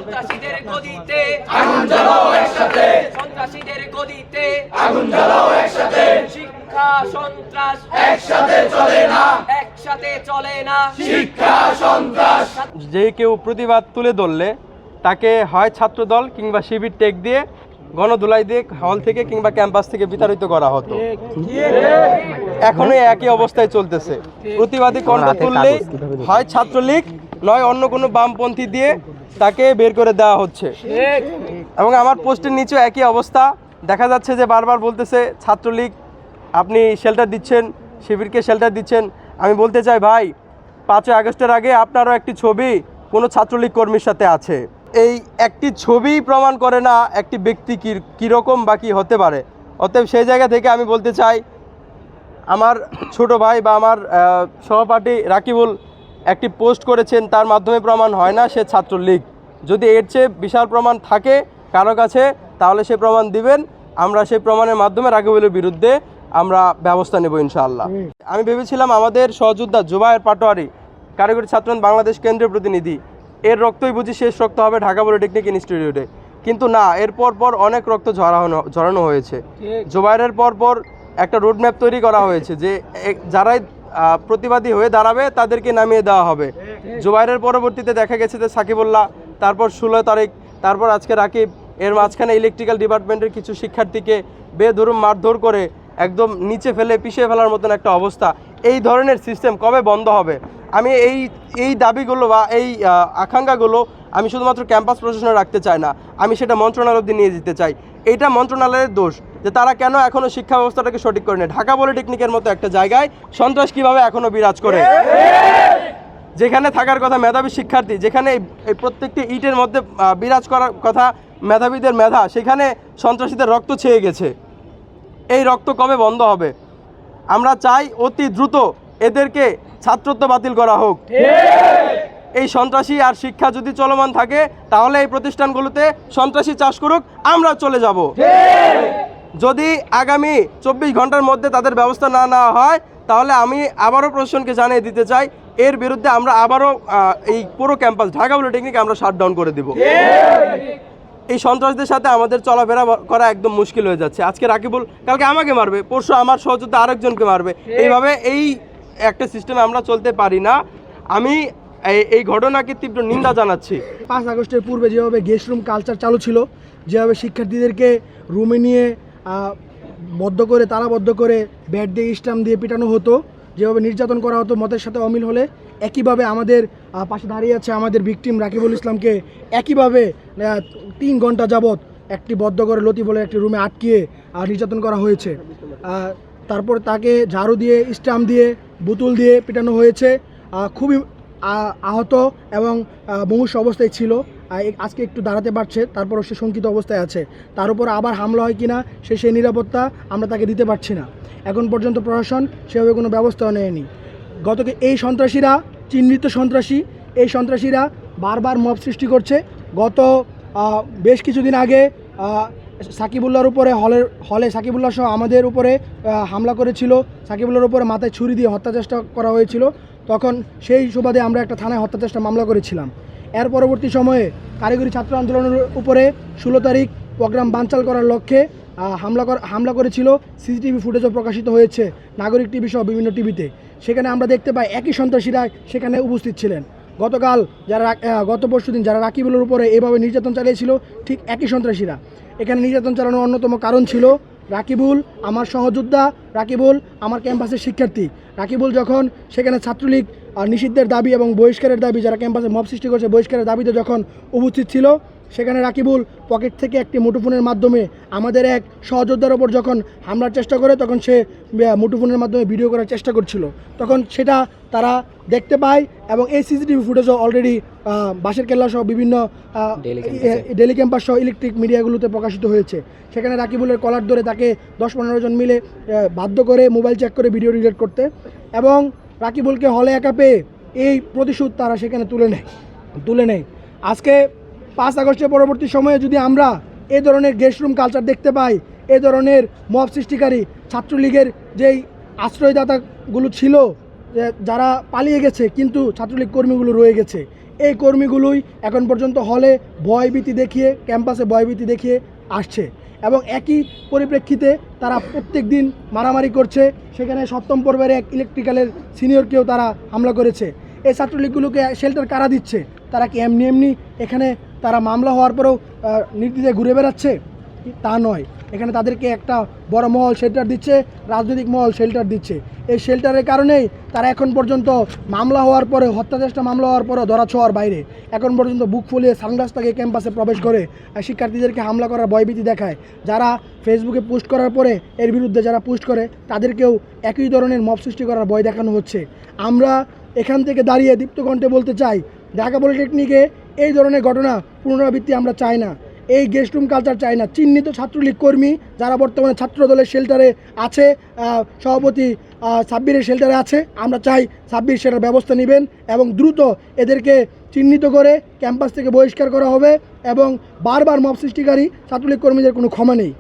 সন্ত্রাসীদের গদিতে আগুন জ্বালাও একসাথে, সন্ত্রাসীদের গদিতে আগুন জ্বালাও একসাথে, শিক্ষা সন্ত্রাস একসাথে চলে না, একসাথে চলে না। শিক্ষা সন্ত্রাস। যে কেউ প্রতিবাদ তুলে ধরলে তাকে হয় ছাত্রদল কিংবা শিবির টেক দিয়ে গণধুলাই দিয়ে হল থেকে কিংবা ক্যাম্পাস থেকে বিতাড়িত করা হতো। এখনো একই অবস্থায় চলতেছে। প্রতিবাদী কণ্ঠ তুললেই হয় ছাত্রলীগ নয় অন্য কোনো বামপন্থী দিয়ে তাকে বের করে দেওয়া হচ্ছে। এবং আমার পোস্টের নিচেও একই অবস্থা দেখা যাচ্ছে যে বারবার বলতেছে ছাত্রলীগ আপনি শেল্টার দিচ্ছেন, শিবিরকে শেল্টার দিচ্ছেন। আমি বলতে চাই ভাই, 5ই আগস্টের আগে আপনারও একটি ছবি কোনো ছাত্রলীগ কর্মীর সাথে আছে। এই একটি ছবিই প্রমাণ করে না একটি ব্যক্তি কীরকম বা কী হতে পারে। অতএব সেই জায়গা থেকে আমি বলতে চাই, আমার ছোট ভাই বা আমার সহপাঠী রাকিবুল একটি পোস্ট করেছেন, তার মাধ্যমে প্রমাণ হয় না সে ছাত্রলীগ। যদি এর চেয়ে বিশাল প্রমাণ থাকে কারো কাছে তাহলে সে প্রমাণ দিবেন, আমরা সেই প্রমাণের মাধ্যমে রাকিবুলের বিরুদ্ধে আমরা ব্যবস্থা নেব ইনশাআল্লাহ। আমি ভেবেছিলাম আমাদের সহযোদ্ধা জুবায়ের পাটোয়ারি, কারিগরি ছাত্রান্দোলন বাংলাদেশ কেন্দ্রীয় প্রতিনিধি, এর রক্তই বুঝি শেষ রক্ত হবে ঢাকা পলিটেকনিক ইনস্টিটিউটে, কিন্তু না, এর পর অনেক রক্ত ঝরানো হয়েছে। জুবায়েরের পর একটা রোডম্যাপ তৈরি করা হয়েছে যে যারাই প্রতিবাদী হয়ে দাঁড়াবে তাদেরকে নামিয়ে দেওয়া হবে। জুবায়েরের পরবর্তীতে দেখা গেছে যে সাকিবুল্লাহ, তারপর 16 তারিখ, তারপর আজকে রাকিব, এর মাঝখানে ইলেকট্রিক্যাল ডিপার্টমেন্টের কিছু শিক্ষার্থীকে বেধরুম মারধর করে একদম নিচে ফেলে পিছিয়ে ফেলার মতন একটা অবস্থা। এই ধরনের সিস্টেম কবে বন্ধ হবে? আমি এই দাবিগুলো বা এই আকাঙ্ক্ষাগুলো আমি শুধুমাত্র ক্যাম্পাস প্রশাসনে রাখতে চাই না, আমি সেটা মন্ত্রণালয় অবধি নিয়ে যেতে চাই। এটা মন্ত্রণালয়ের দোষ যে তারা কেন এখনও শিক্ষা ব্যবস্থাটাকে সঠিক করে নেয়। ঢাকা পলিটেকনিকের মতো একটা জায়গায় সন্ত্রাস কীভাবে এখনও বিরাজ করে, যেখানে থাকার কথা মেধাবী শিক্ষার্থী, যেখানে এই প্রত্যেকটি ইটের মধ্যে বিরাজ করার কথা মেধাবীদের মেধা, সেখানে সন্ত্রাসীদের রক্ত ছেয়ে গেছে। এই রক্ত কবে বন্ধ হবে? আমরা চাই অতি দ্রুত এদেরকে ছাত্রত্ব বাতিল করা হোক। এই সন্ত্রাসী আর শিক্ষা যদি চলমান থাকে তাহলে এই প্রতিষ্ঠানগুলোতে সন্ত্রাসী চাষ করুক, আমরা চলে যাব। যদি আগামী 24 ঘন্টার মধ্যে তাদের ব্যবস্থা না নেওয়া হয় তাহলে আমি আবারও প্রশাসনকে জানিয়ে দিতে চাই, এর বিরুদ্ধে আমরা আবারও এই পুরো ক্যাম্পাস ঢাকা পলিটেকনিক আমরা শাটডাউন করে দেব। এই সন্ত্রাসীদের সাথে আমাদের চলাফেরা করা একদম মুশকিল হয়ে যাচ্ছে। আজকে রাকিবুল কালকে আমাকে মারবে, পরশু আমার সহযোদ্ধা আরেকজনকে মারবে। এইভাবে এই একটা সিস্টেমে আমরা চলতে পারি না। আমি এই ঘটনাকে তীব্র নিন্দা জানাচ্ছি। 5 আগস্টের পূর্বে যেভাবে গেস্ট রুম কালচার চালু ছিল, যেভাবে শিক্ষার্থীদেরকে রুমে নিয়ে তালাবদ্ধ করে ব্যাট দিয়ে স্টাম্প দিয়ে পিটানো হতো, যেভাবে নির্যাতন করা হতো মতের সাথে অমিল হলে, একইভাবে আমাদের পাশে দাঁড়িয়ে আছে আমাদের ভিকটিম রাকিবুল ইসলামকে একইভাবে 3 ঘন্টা যাবৎ একটি বদ্ধ করে লতি বলে একটি রুমে আটকিয়ে নির্যাতন করা হয়েছে। তারপর তাকে ঝাড়ু দিয়ে স্টাম্প দিয়ে বোতল দিয়ে পিটানো হয়েছে। খুবই আহত এবং মুমূর্ষু অবস্থায় ছিল। আজকে একটু দাঁড়াতে পারছে, তারপরও সে শঙ্কিত অবস্থায় আছে। তার উপর আবার হামলা হয় কিনা সেই নিরাপত্তা আমরা তাকে দিতে পারছি না। এখন পর্যন্ত প্রশাসন সেভাবে কোনো ব্যবস্থাও নেয়নি। এই সন্ত্রাসীরা চিহ্নিত সন্ত্রাসী, এই সন্ত্রাসীরা বারবার মব সৃষ্টি করছে। গত বেশ কিছুদিন আগে সাকিবুল্লাহর উপরে হলে সাকিবুল্লাহ সহ আমাদের উপরে হামলা করেছিল। সাকিবুল্লাহর উপরে মাথায় ছুরি দিয়ে হত্যা চেষ্টা করা হয়েছিল। তখন সেই সুবাদে আমরা একটা থানায় হত্যা চেষ্টা মামলা করেছিলাম। এর পরবর্তী সময়ে কারিগরি ছাত্র আন্দোলনের উপরে 16 তারিখ প্রোগ্রাম বানচাল করার লক্ষ্যে হামলা করেছিল। সিসিটিভি ফুটেজও প্রকাশিত হয়েছে নাগরিক টিভি সহ বিভিন্ন টিভিতে। সেখানে আমরা দেখতে পাই একই সন্ত্রাসীরা সেখানে উপস্থিত ছিলেন। গত পরশুদিন যারা রাকিবুলের উপরে এভাবে নির্যাতন চালিয়েছিল, ঠিক একই সন্ত্রাসীরা। এখানে নির্যাতন চালানোর অন্যতম কারণ ছিল রাকিবুল আমার সহযোদ্ধা, রাকিবুল আমার ক্যাম্পাসের শিক্ষার্থী। রাকিবুল যখন সেখানে ছাত্রলীগ নিষিদ্ধের দাবি এবং বহিষ্কারের দাবি, যারা ক্যাম্পাসে মব সৃষ্টি করছে বহিষ্কারের দাবিতে যখন উপস্থিত ছিল, সেখানে রাকিবুল পকেট থেকে একটি মুঠোফোনের মাধ্যমে আমাদের এক সহযোদ্ধার ওপর যখন হামলার চেষ্টা করে, তখন সে মুঠোফোনের মাধ্যমে ভিডিও করার চেষ্টা করছিল। তখন সেটা তারা দেখতে পায় এবং এই সিসিটিভি ফুটেজও অলরেডি বাঁশের কেল্লা সহ বিভিন্ন ডেলি ক্যাম্পাস সহ ইলেকট্রিক মিডিয়াগুলোতে প্রকাশিত হয়েছে। সেখানে রাকিবুলের কলার ধরে তাকে 10-15 জন মিলে বাধ্য করে মোবাইল চেক করে ভিডিও ডিলিট করতে, এবং রাকিবুলকে হলে একা পেয়ে এই প্রতিশোধ তারা সেখানে তুলে নেয়। আজকে 5 আগস্টের পরবর্তী সময়ে যদি আমরা এই ধরনের গেস্ট রুম কালচার দেখতে পাই, এই ধরনের মব সৃষ্টিকারী ছাত্রলীগের যেই আশ্রয়দাতাগুলো ছিল, যারা পালিয়ে গেছে কিন্তু ছাত্রলীগ কর্মীগুলো রয়ে গেছে, এই কর্মীগুলোই এখন পর্যন্ত হলে ভয়ভীতি দেখিয়ে ক্যাম্পাসে ভয়ভীতি দেখিয়ে আসছে এবং একই পরিপ্রেক্ষিতে তারা প্রত্যেক দিন মারামারি করছে। সেখানে 7ম পর্বের এক ইলেকট্রিক্যালের সিনিয়রকেও তারা হামলা করেছে। এই ছাত্রলীগগুলোকে শেল্টার কারা দিচ্ছে? তারা কি এমনি এখানে তারা মামলা হওয়ার পরেও নির্দ্বিধায় ঘুরে বেড়াচ্ছে? তা নয়, এখানে তাদেরকে একটা বড় মহল শেল্টার দিচ্ছে, রাজনৈতিক মহল শেল্টার দিচ্ছে। এই শেল্টারের কারণেই তারা এখন পর্যন্ত মামলা হওয়ার পরে, হত্যা চেষ্টা মামলা হওয়ার পরে ধরাছোঁয়ার বাইরে এখন পর্যন্ত বুক ফুলিয়ে সানগ্লাস থেকে ক্যাম্পাসে প্রবেশ করে শিক্ষার্থীদেরকে হামলা করার ভয়ভীতি দেখায়। যারা ফেসবুকে পোস্ট করার পরে এর বিরুদ্ধে যারা পোস্ট করে তাদেরকেও একই ধরনের মব সৃষ্টি করার ভয় দেখানো হচ্ছে। আমরা এখান থেকে দাঁড়িয়ে দীপ্ত কণ্ঠে বলতে চাই, ঢাকা পলিটেকনিকে এই ধরনের ঘটনা পুনরাবৃত্তি আমরা চাই না। এই গেস্ট রুম কালচার চাই না। চিহ্নিত ছাত্রলীগ কর্মী যারা বর্তমানে ছাত্র দলের শেল্টারে আছে, সভাপতি সাব্বিরের শেল্টারে আছে, আমরা চাই সাব্বির সেটার ব্যবস্থা নেবেন এবং দ্রুত এদেরকে চিহ্নিত করে ক্যাম্পাস থেকে বহিষ্কার করা হবে এবং বারবার মব সৃষ্টিকারী ছাত্রলীগ কর্মীদের কোনো ক্ষমা নেই।